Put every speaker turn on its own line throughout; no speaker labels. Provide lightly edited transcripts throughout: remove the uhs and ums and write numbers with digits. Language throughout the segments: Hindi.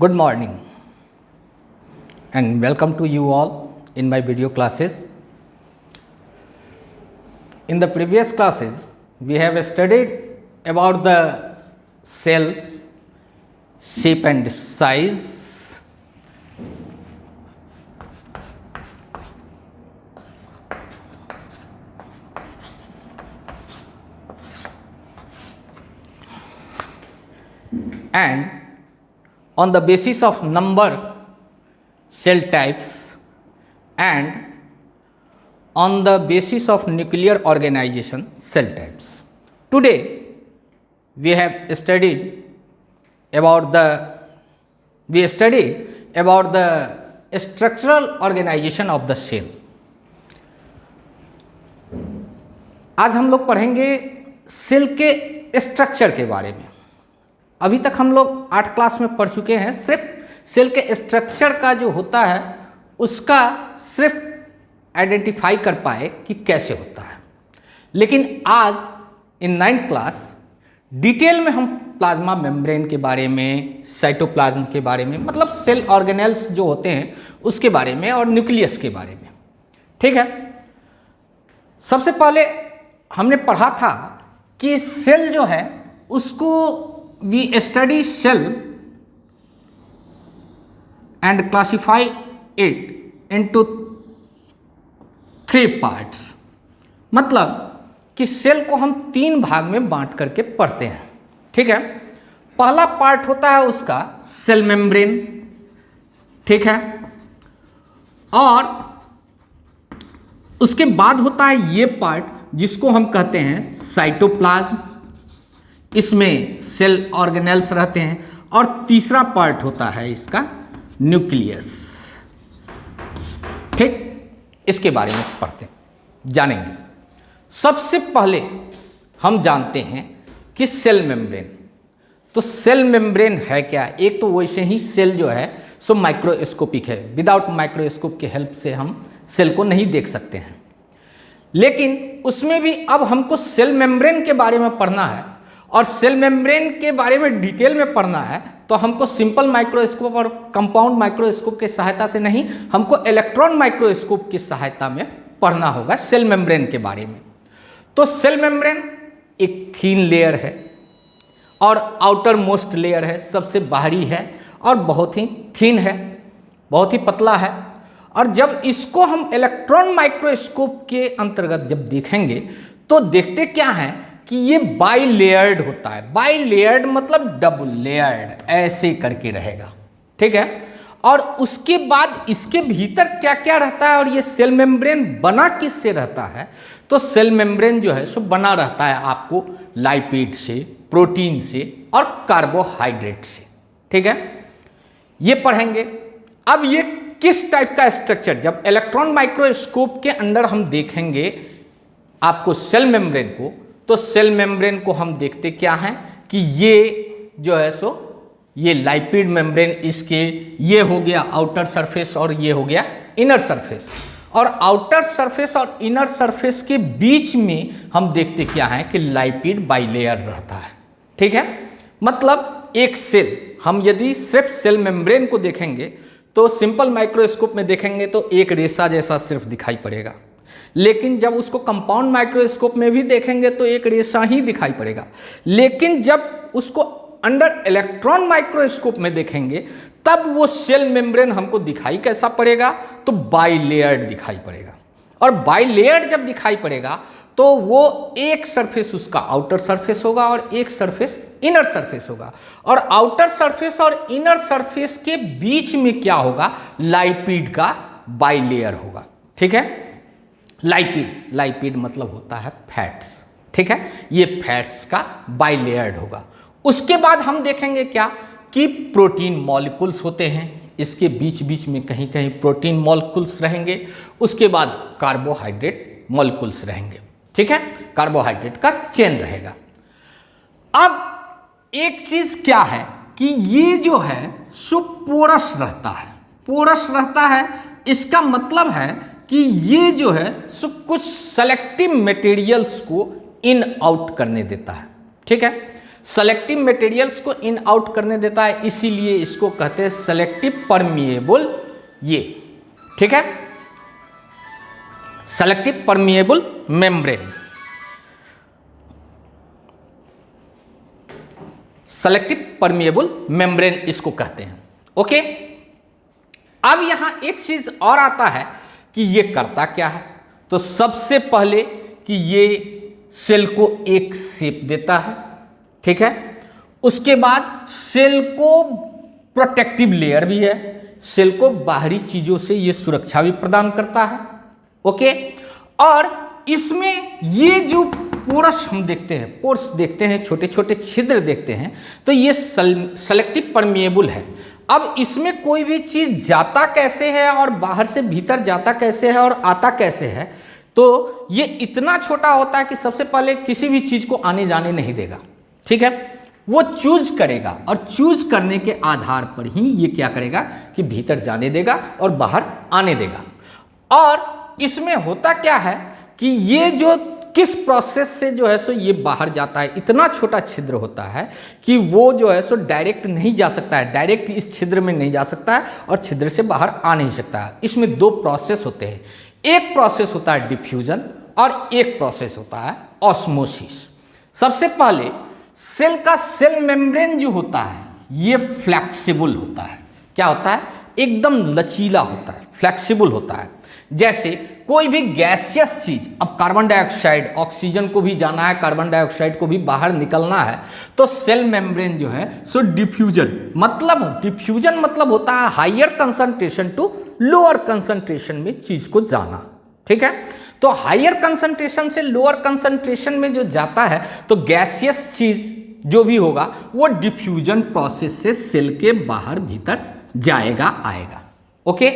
Good morning and welcome to you all in my video classes. In the previous classes, we have studied about the cell shape and size, and on the basis of number cell types and on the basis of nuclear organization cell types. Today we have studied about the structural organization of the cell. आज हम लोग पढ़ेंगे सेल के स्ट्रक्चर के बारे में. अभी तक हम लोग 8 क्लास में पढ़ चुके हैं. सिर्फ सेल के स्ट्रक्चर का जो होता है उसका सिर्फ आइडेंटिफाई कर पाए कि कैसे होता है, लेकिन आज इन 9th क्लास डिटेल में हम प्लाज्मा मेम्ब्रेन के बारे में, साइटोप्लाज्म के बारे में, मतलब सेल ऑर्गेनेल्स जो होते हैं उसके बारे में और न्यूक्लियस के बारे में. ठीक है. सबसे पहले हमने पढ़ा था कि सेल जो है उसको we study cell and classify it into 3 parts. मतलब कि सेल को हम 3 भाग में बांट करके पढ़ते हैं. ठीक है. पहला पार्ट होता है उसका सेल मेम्ब्रेन. ठीक है. और उसके बाद होता है ये पार्ट जिसको हम कहते हैं साइटोप्लाज्म. इसमें सेल ऑर्गेनेल्स रहते हैं. और तीसरा पार्ट होता है इसका न्यूक्लियस. ठीक. इसके बारे में पढ़ते हैं, जानेंगे. सबसे पहले हम जानते हैं कि सेल मेम्ब्रेन. तो सेल मेम्ब्रेन है क्या? एक तो वैसे ही सेल जो है सो माइक्रोस्कोपिक है. विदाउट माइक्रोस्कोप के हेल्प से हम सेल को नहीं देख सकते हैं, लेकिन उसमें भी अब हमको सेल मेम्ब्रेन के बारे में पढ़ना है. और सेल मेम्ब्रेन के बारे में डिटेल में पढ़ना है तो हमको सिंपल माइक्रोस्कोप और कंपाउंड माइक्रोस्कोप की सहायता से नहीं, हमको इलेक्ट्रॉन माइक्रोस्कोप की सहायता में पढ़ना होगा सेल मेम्ब्रेन के बारे में. तो सेल मेम्ब्रेन एक थीन लेयर है और आउटर मोस्ट लेयर है, सबसे बाहरी है और बहुत ही थीन है, बहुत ही पतला है. और जब इसको हम इलेक्ट्रॉन माइक्रोस्कोप के अंतर्गत जब देखेंगे तो देखते क्या है कि ये बाई लेयर्ड होता है. बाई लेयर्ड मतलब डबल लेयर्ड, ऐसे करके रहेगा. ठीक है. और उसके बाद इसके भीतर क्या क्या रहता है और ये सेल मेम्ब्रेन बना किससे रहता है? तो सेल मेम्ब्रेन जो है सो बना रहता है आपको लाइपिड से, प्रोटीन से और कार्बोहाइड्रेट से. ठीक है. ये पढ़ेंगे. अब ये किस टाइप का स्ट्रक्चर, जब इलेक्ट्रॉन माइक्रोस्कोप के अंदर हम देखेंगे आपको सेल मेम्ब्रेन को, तो सेल मेम्ब्रेन को हम देखते क्या हैं कि ये जो है सो ये लाइपिड मेम्ब्रेन, इसके ये हो गया आउटर सरफेस और ये हो गया इनर सरफेस. और आउटर सरफेस और इनर सरफेस के बीच में हम देखते क्या है कि लाइपिड बाइलेयर रहता है. ठीक है. मतलब एक सेल, हम यदि सिर्फ सेल मेम्ब्रेन को देखेंगे तो सिंपल माइक्रोस्कोप में देखेंगे तो एक रेशा जैसा सिर्फ दिखाई पड़ेगा, लेकिन जब उसको कंपाउंड माइक्रोस्कोप में भी देखेंगे तो एक रेशा ही दिखाई पड़ेगा. लेकिन जब उसको अंडर इलेक्ट्रॉन माइक्रोस्कोप में देखेंगे तब वो सेल मेम्ब्रेन हमको दिखाई कैसा पड़ेगा? तो बाई लेयर्ड दिखाई पड़ेगा. और बाई लेयर्ड जब दिखाई पड़ेगा तो वो एक सरफेस उसका आउटर सरफेस होगा और एक सरफेस इनर सरफेस होगा. और आउटर सरफेस और इनर सरफेस के बीच में क्या होगा? लाइपिड का बाई लेयर होगा. ठीक है. लाइपिड मतलब होता है फैट्स. ठीक है. ये फैट्स का बाई लेयर्ड होगा. उसके बाद हम देखेंगे क्या कि प्रोटीन मॉलिक्यूल्स होते हैं, इसके बीच बीच में कहीं कहीं प्रोटीन मॉलिक्यूल्स रहेंगे. उसके बाद कार्बोहाइड्रेट मॉलिक्यूल्स रहेंगे. ठीक है. कार्बोहाइड्रेट का चेन रहेगा. अब एक चीज क्या है कि ये जो है सो पोरस रहता है. पोरस रहता है इसका मतलब है कि ये जो है सो कुछ सेलेक्टिव मटेरियल्स को इन आउट करने देता है. ठीक है. सेलेक्टिव मटेरियल्स को इन आउट करने देता है, इसीलिए इसको कहते हैं सेलेक्टिव परमिएबल, ये ठीक है, selective permeable membrane, selective permeable membrane इसको कहते हैं। ओके, अब यहां एक चीज और आता है कि ये करता क्या है। तो सबसे पहले कि ये सेल को एक शेप देता है, ठीक है, उसके बाद सेल को प्रोटेक्टिव लेयर भी है, सेल को बाहरी चीजों से ये सुरक्षा भी प्रदान करता है। ओके, और इसमें ये जो पोरस हम देखते हैं, पोर्स देखते हैं, छोटे छोटे छिद्र देखते हैं, तो ये सेलेक्टिव परमिएबल है। अब इसमें कोई भी चीज जाता कैसे है और बाहर से भीतर जाता कैसे है और आता कैसे है, तो ये इतना छोटा होता है कि सबसे पहले किसी भी चीज को आने जाने नहीं देगा, ठीक है, वो चूज करेगा और चूज करने के आधार पर ही ये क्या करेगा कि भीतर जाने देगा और बाहर आने देगा। और इसमें होता क्या है कि ये जो किस प्रोसेस से जो है सो ये बाहर जाता है, इतना छोटा छिद्र होता है कि वो जो है सो डायरेक्ट नहीं जा सकता है, डायरेक्ट इस छिद्र में नहीं जा सकता है और छिद्र से बाहर आ नहीं सकता है। इसमें दो प्रोसेस होते हैं, एक प्रोसेस होता है डिफ्यूजन और एक प्रोसेस होता है ऑस्मोसिस। सबसे पहले सेल का सेल मेम्ब्रेन जो होता है ये फ्लेक्सिबल होता है। क्या होता है? एकदम लचीला होता है, फ्लेक्सिबल होता है। जैसे कोई भी गैसियस चीज, अब कार्बन डाइऑक्साइड, ऑक्सीजन को भी जाना है, कार्बन डाइऑक्साइड को भी बाहर निकलना है, तो सेल मेम्ब्रेन जो है सो डिफ्यूजन मतलब होता है higher concentration to lower concentration में चीज को जाना, ठीक है। तो हायर कंसंट्रेशन से लोअर कंसंट्रेशन में जो जाता है तो गैसियस चीज जो भी होगा वो डिफ्यूजन प्रोसेस से सेल के बाहर भीतर जाएगा, आएगा। ओके,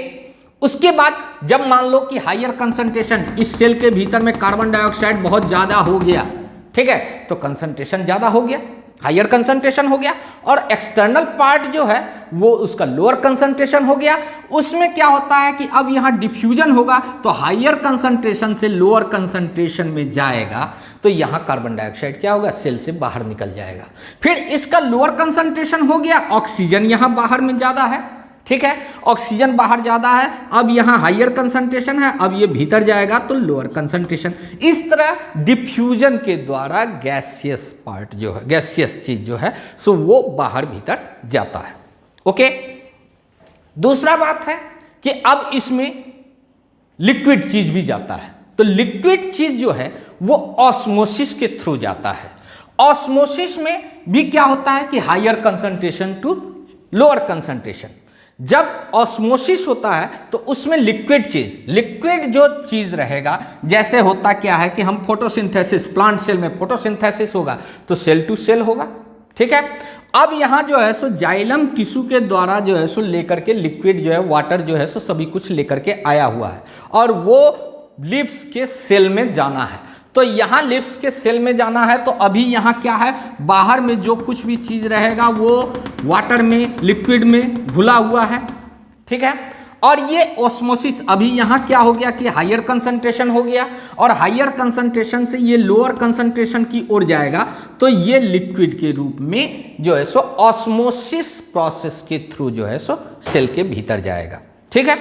उसके बाद जब मान लो कि हायर कंसंट्रेशन इस सेल के भीतर में कार्बन डाइऑक्साइड बहुत ज्यादा हो गया, ठीक है, तो कंसंट्रेशन ज्यादा हो गया, हायर कंसंट्रेशन हो गया, और एक्सटर्नल पार्ट जो है वो उसका लोअर कंसंट्रेशन हो गया। उसमें क्या होता है कि अब यहाँ डिफ्यूजन होगा तो हायर कंसंट्रेशन से लोअर कंसंट्रेशन में जाएगा, तो यहाँ कार्बन डाइऑक्साइड क्या होगा, सेल से बाहर निकल जाएगा। फिर इसका लोअर कंसंट्रेशन हो गया, ऑक्सीजन यहाँ बाहर में ज्यादा है, ठीक है, ऑक्सीजन बाहर ज्यादा है, अब यहाँ हायर कंसंट्रेशन है, अब ये भीतर जाएगा तो लोअर कंसंट्रेशन। इस तरह डिफ्यूजन के द्वारा गैसियस पार्ट जो है, गैसियस चीज जो है सो वो बाहर भीतर जाता है। ओके, दूसरा बात है कि अब इसमें लिक्विड चीज भी जाता है, तो लिक्विड चीज जो है वो ऑस्मोसिस के थ्रू जाता है। ऑस्मोसिस में भी क्या होता है कि higher concentration to lower concentration. जब ऑस्मोसिस होता है तो उसमें लिक्विड जो चीज रहेगा, जैसे होता क्या है कि हम फोटोसिंथेसिस, प्लांट सेल में फोटोसिंथेसिस होगा तो सेल टू सेल होगा, ठीक है। अब यहाँ जो है सो जाइलम टिश्यू के द्वारा जो है सो लेकर के लिक्विड जो है, वाटर जो है सो सभी कुछ लेकर के आया हुआ है और वो लिप्स के सेल में जाना है। तो यहाँ लिप्स के सेल में जाना है तो अभी यहाँ क्या है, बाहर में जो कुछ भी चीज रहेगा वो वाटर में, लिक्विड में घुला हुआ है, ठीक है। और ये ऑस्मोसिस अभी यहाँ क्या हो गया कि हायर कंसंट्रेशन हो गया और हायर कंसंट्रेशन से ये लोअर कंसंट्रेशन की ओर जाएगा, तो ये लिक्विड के रूप में जो है सो ऑस्मोसिस प्रोसेस के थ्रू जो है सो सेल के भीतर जाएगा, ठीक है।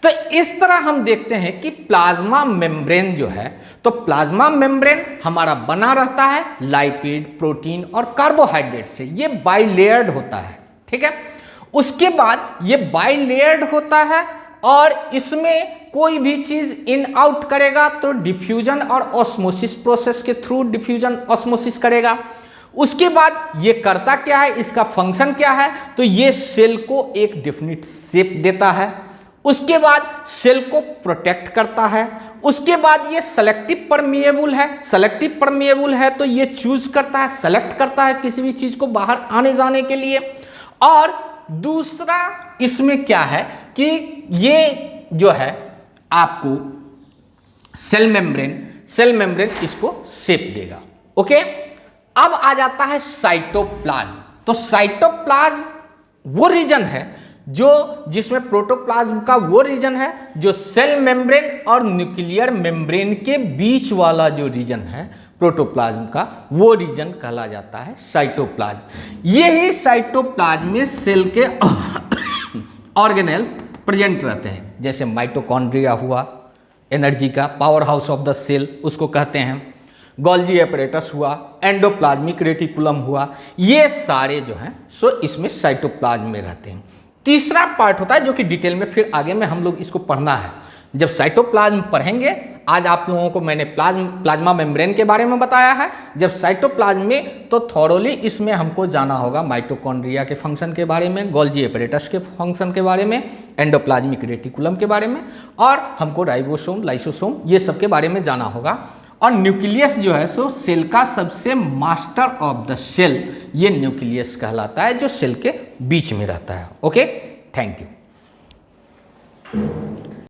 तो इस तरह हम देखते हैं कि प्लाज्मा मेम्ब्रेन जो है, तो प्लाज्मा मेम्ब्रेन हमारा बना रहता है लाइपिड, प्रोटीन और कार्बोहाइड्रेट से। ये बाइलेयर्ड होता है, ठीक है। उसके बाद ये बाइलेयर्ड होता है और इसमें कोई भी चीज इन आउट करेगा तो डिफ्यूजन और ऑस्मोसिस प्रोसेस के थ्रू डिफ्यूजन ऑस्मोसिस करेगा। उसके बाद ये करता क्या है, इसका फंक्शन क्या है, तो ये सेल को एक डेफिनिट शेप देता है। उसके बाद सेल को प्रोटेक्ट करता है। उसके बाद ये सेलेक्टिव परमिएबल है तो ये चूज करता है, सेलेक्ट करता है किसी भी चीज को बाहर आने जाने के लिए। और दूसरा इसमें क्या है कि ये जो है आपको सेल मेम्ब्रेन इसको शेप देगा। ओके, अब आ जाता है साइटोप्लाज्म। तो साइटोप्लाज्म वो रीजन है जो जिसमें प्रोटोप्लाज्म का वो रीजन है जो सेल मेम्ब्रेन और न्यूक्लियर मेम्ब्रेन के बीच वाला जो रीजन है प्रोटोप्लाज्म का, वो रीजन कहला जाता है साइटोप्लाज्म। यही साइटोप्लाज्म में सेल के ऑर्गेनेल्स प्रेजेंट रहते हैं, जैसे माइटोकॉन्ड्रिया हुआ, एनर्जी का power house of the cell उसको कहते हैं, गोल्जी एपरेटस हुआ, एंडोप्लाज्मिक रेटिकुलम हुआ, ये सारे जो हैं सो इसमें साइटोप्लाज्म में रहते हैं। तीसरा पार्ट होता है जो कि डिटेल में फिर आगे में हम लोग इसको पढ़ना है, जब साइटोप्लाज्म पढ़ेंगे। आज आप लोगों को मैंने प्लाज्मा मेम्ब्रेन के बारे में बताया है, जब साइटोप्लाज्म में तो थॉरोली इसमें हमको जाना होगा माइटोकॉन्ड्रिया के फंक्शन के बारे में, गोल्जी एपरेटस के फंक्शन के बारे में, एंडोप्लाज्मिक रेटिकुलम के बारे में, और हमको राइबोसोम, लाइसोसोम ये सब के बारे में जाना होगा। और न्यूक्लियस जो है सो सेल का सबसे मास्टर ऑफ द सेल, ये न्यूक्लियस कहलाता है जो सेल के बीच में रहता है। Okay, thank you.